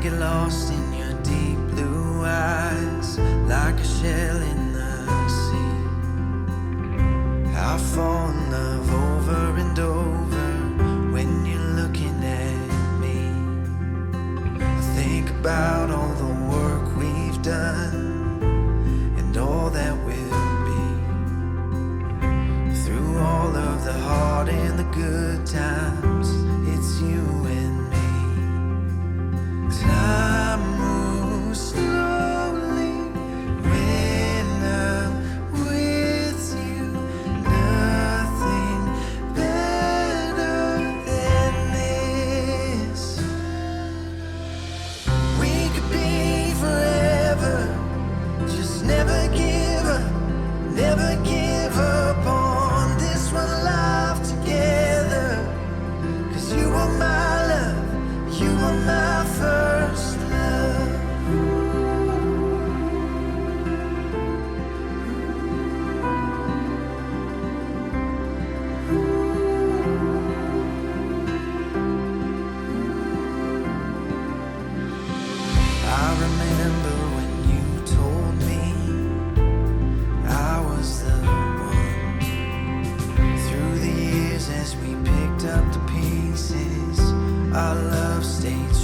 get lost in your deep blue eyes, like a shell in the sea. I fall in love over and over when you're looking at me. I think about all the work we've done and all that will be. Through all of the hard and the good times, it's you and me. Time moves slowly when I'm with you. Nothing better than this. We could be forever. Just never give up, never give up on this one life together. 'Cause you are my love, you are my first love. I remember when you told me I was the one. Through the years as we picked up the pieces, our love stayed